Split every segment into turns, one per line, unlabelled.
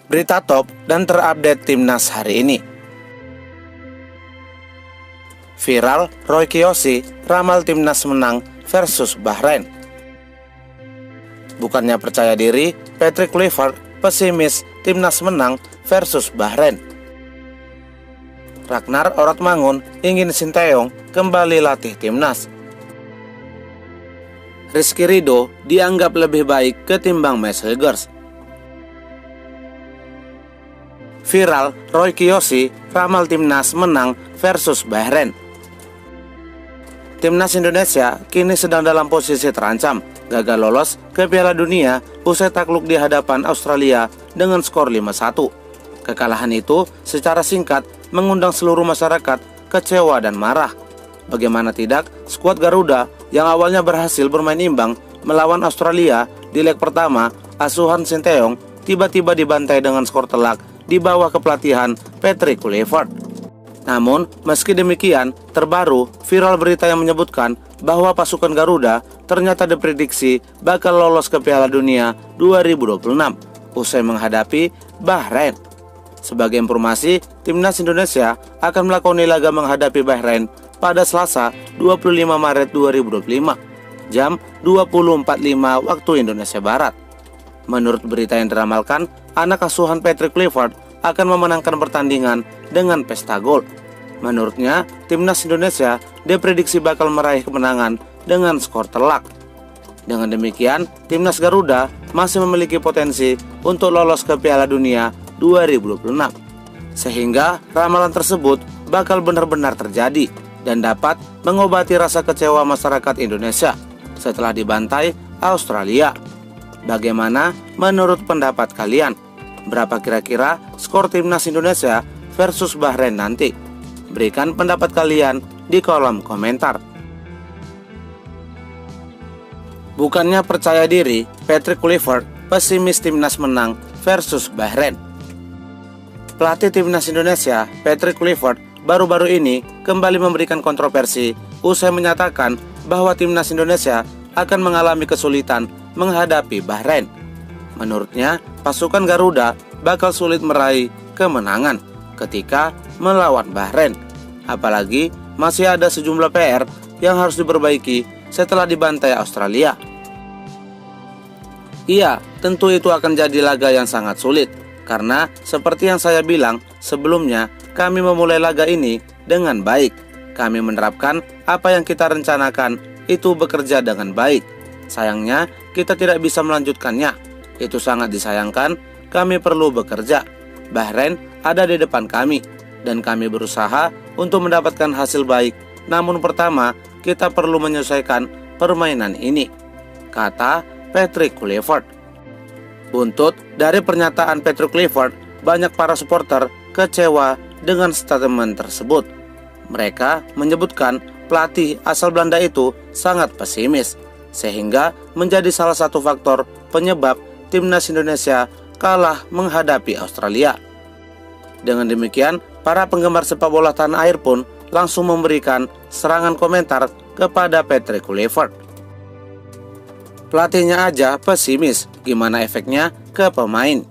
Berita top dan terupdate timnas hari ini. Viral, Roy Kiyoshi ramal timnas menang versus Bahrain. Bukannya percaya diri, Patrick Kluivert pesimis timnas menang versus Bahrain. Ragnar Orotmangun ingin Sinteyong kembali latih timnas. Rizky Ridho dianggap lebih baik ketimbang Max Huggers. Viral, Roy Kiyoshi ramal timnas menang versus Bahrain. Timnas Indonesia kini sedang dalam posisi terancam gagal lolos ke Piala Dunia usai takluk di hadapan Australia dengan skor 5-1. Kekalahan itu secara singkat mengundang seluruh masyarakat kecewa dan marah. Bagaimana tidak, skuad Garuda yang awalnya berhasil bermain imbang melawan Australia di leg pertama, asuhan Sinteyong tiba-tiba dibantai dengan skor telak di bawah kepelatihan Patrick Kluivert. Namun, meski demikian, terbaru viral berita yang menyebutkan bahwa pasukan Garuda ternyata diprediksi bakal lolos ke Piala Dunia 2026 usai menghadapi Bahrain. Sebagai informasi, timnas Indonesia akan melakoni laga menghadapi Bahrain pada Selasa 25 Maret 2025 jam 20.45 waktu Indonesia Barat. Menurut berita yang diramalkan, anak asuhan Patrick Kluivert akan memenangkan pertandingan dengan pesta gol. Menurutnya, timnas Indonesia diprediksi bakal meraih kemenangan dengan skor telak. Dengan demikian, timnas Garuda masih memiliki potensi untuk lolos ke Piala Dunia 2026. Sehingga ramalan tersebut bakal benar-benar terjadi dan dapat mengobati rasa kecewa masyarakat Indonesia setelah dibantai Australia. Bagaimana menurut pendapat kalian? Berapa kira-kira skor timnas Indonesia versus Bahrain nanti? Berikan pendapat kalian di kolom komentar. Bukannya percaya diri, Patrick Kluivert pesimis timnas menang versus Bahrain. Pelatih timnas Indonesia, Patrick Kluivert, baru-baru ini kembali memberikan kontroversi usai menyatakan bahwa timnas Indonesia akan mengalami kesulitan menghadapi Bahrain. Menurutnya, pasukan Garuda bakal sulit meraih kemenangan ketika melawan Bahrain. Apalagi masih ada sejumlah PR yang harus diperbaiki setelah dibantai Australia. Iya, tentu itu akan jadi laga yang sangat sulit. Karena seperti yang saya bilang sebelumnya, kami memulai laga ini dengan baik. Kami menerapkan apa yang kita rencanakan itu bekerja dengan baik. Sayangnya kita tidak bisa melanjutkannya. Itu sangat disayangkan, kami perlu bekerja. Bahrain ada di depan kami dan kami berusaha untuk mendapatkan hasil baik. Namun pertama, kita perlu menyelesaikan permainan ini, kata Patrick Kluivert. Buntut dari pernyataan Patrick Kluivert, banyak para supporter kecewa dengan statement tersebut. Mereka menyebutkan pelatih asal Belanda itu sangat pesimis, sehingga menjadi salah satu faktor penyebab timnas Indonesia kalah menghadapi Australia. Dengan demikian, para penggemar sepak bola tanah air pun langsung memberikan serangan komentar kepada Patrick Kluivert. Pelatihnya aja pesimis, gimana efeknya ke pemain?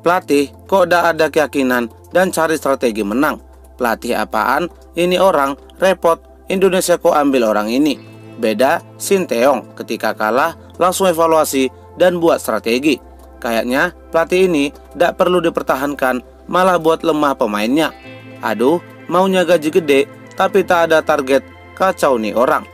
Pelatih kok udah ada keyakinan dan cari strategi menang. Pelatih apaan? Ini orang repot, Indonesia kok ambil orang ini. Beda Sinteyong, ketika kalah langsung evaluasi dan buat strategi. Kayaknya pelatih ini tidak perlu dipertahankan, malah buat lemah pemainnya. Aduh, maunya gaji gede tapi tak ada target, kacau nih orang.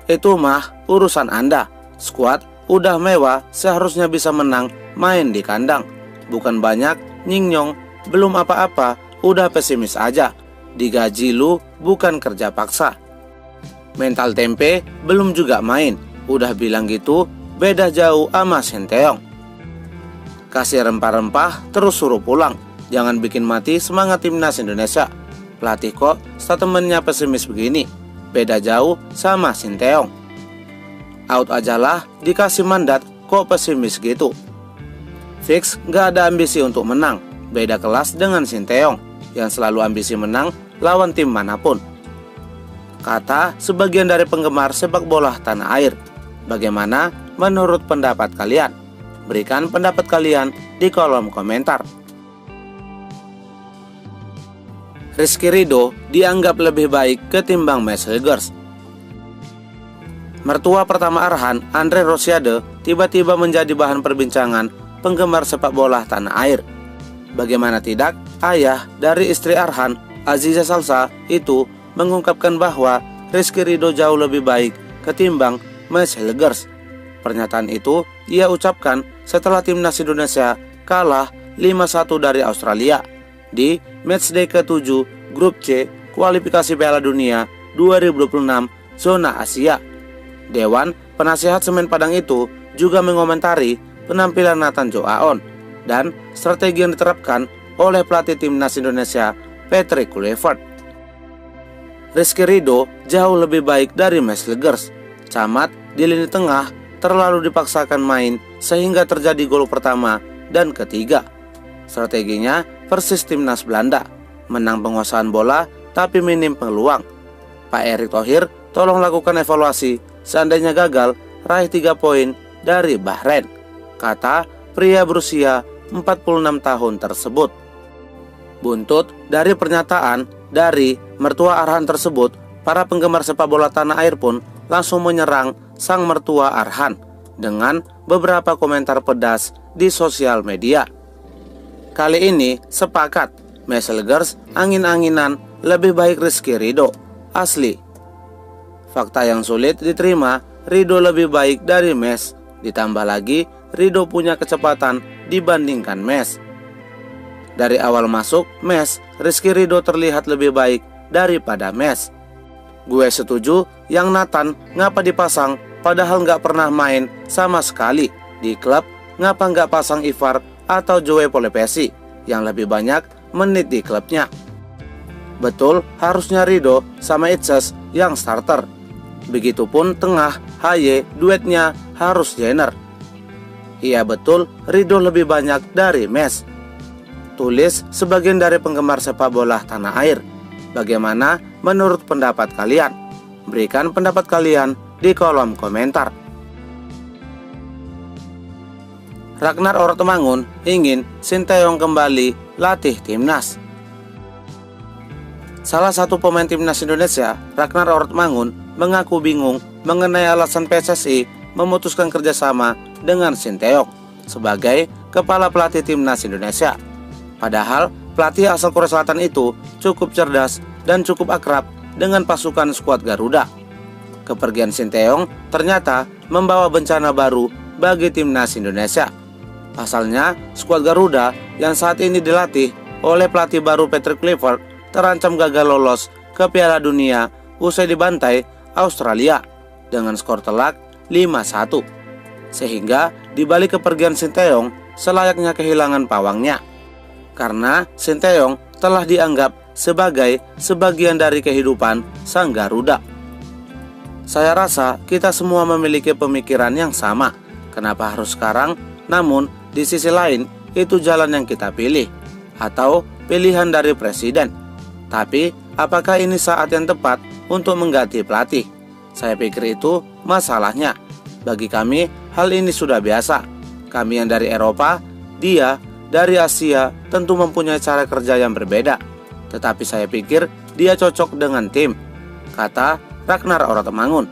Itu mah urusan Anda. Skuad udah mewah, seharusnya bisa menang main di kandang. Bukan banyak nying-nyong, belum apa-apa udah pesimis aja. Digaji lu bukan kerja paksa. Mental tempe belum juga main, udah bilang gitu beda jauh sama Sinteyong. Kasih rempah-rempah terus suruh pulang. Jangan bikin mati semangat timnas Indonesia. Pelatih kok statementnya pesimis begini, beda jauh sama Sinteyong. Out aja lah, dikasih mandat kok pesimis gitu. Fix gak ada ambisi untuk menang. Beda kelas dengan Sinteyong yang selalu ambisi menang lawan tim manapun, kata sebagian dari penggemar sepak bola tanah air. Bagaimana menurut pendapat kalian? Berikan pendapat kalian di kolom komentar. Rizky Ridho dianggap lebih baik ketimbang Max Hilgers. Mertua pertama Arhan, Andre Rosiade, tiba-tiba menjadi bahan perbincangan penggemar sepak bola tanah air. Bagaimana tidak, ayah dari istri Arhan, Aziza Salsa, itu mengungkapkan bahwa Rizky Ridho jauh lebih baik ketimbang Max Hilgers. Pernyataan itu ia ucapkan setelah timnas Indonesia kalah 5-1 dari Australia di matchday ke-7 Grup C kualifikasi Piala Dunia 2026 zona Asia. Dewan Penasihat Semen Padang itu juga mengomentari penampilan Nathan Joe Aon dan strategi yang diterapkan oleh pelatih timnas Indonesia Patrick Kluivert. Rizky Ridho jauh lebih baik dari Max Hilgers. Camat di lini tengah terlalu dipaksakan main sehingga terjadi gol pertama dan ketiga. Strateginya persis timnas Belanda, menang penguasaan bola tapi minim peluang. Pak Erick Thohir tolong lakukan evaluasi seandainya gagal raih 3 poin dari Bahrain, kata pria berusia 46 tahun tersebut. Buntut dari pernyataan dari mertua Arhan tersebut, para penggemar sepak bola tanah air pun langsung menyerang sang mertua Arhan dengan beberapa komentar pedas di sosial media. Kali ini sepakat, Max Hilgers angin-anginan, lebih baik Rizky Ridho, asli. Fakta yang sulit diterima, Ridho lebih baik dari Max. Ditambah lagi, Ridho punya kecepatan dibandingkan Max. Dari awal masuk Max, Rizky Ridho terlihat lebih baik daripada Max. Gue setuju yang Nathan ngapa dipasang padahal nggak pernah main sama sekali di klub. Ngapa nggak pasang Ivar atau Joey Polepesi yang lebih banyak menit di klubnya. Betul, harusnya Ridho sama Itses yang starter. Begitupun tengah, HY duetnya harus Jenner. Iya betul, Ridho lebih banyak dari Max. Tulis sebagian dari penggemar sepak bola tanah air. Bagaimana menurut pendapat kalian? Berikan pendapat kalian di kolom komentar. Ragnar Ortemangun ingin Sinteyong kembali latih timnas. Salah satu pemain timnas Indonesia, Ragnar Ortemangun, mengaku bingung mengenai alasan PSSI memutuskan kerjasama dengan Sinteyong sebagai kepala pelatih timnas Indonesia. Padahal pelatih asal Korea Selatan itu cukup cerdas dan cukup akrab dengan pasukan skuad Garuda. Kepergian Sinteyong ternyata membawa bencana baru bagi timnas Indonesia. Pasalnya, skuad Garuda yang saat ini dilatih oleh pelatih baru Patrick Kluivert terancam gagal lolos ke Piala Dunia usai dibantai Australia dengan skor telak 5-1. Sehingga di balik kepergian Sinteyong selayaknya kehilangan pawangnya. Karena Sinteyong telah dianggap sebagai sebagian dari kehidupan sang Garuda. Saya rasa kita semua memiliki pemikiran yang sama. Kenapa harus sekarang? Namun di sisi lain itu jalan yang kita pilih atau pilihan dari presiden. Tapi apakah ini saat yang tepat untuk mengganti pelatih? Saya pikir itu masalahnya. Bagi kami hal ini sudah biasa. Kami yang dari Eropa, dia dari Asia tentu mempunyai cara kerja yang berbeda. Tetapi saya pikir dia cocok dengan tim, kata Ragnar Ortemangun.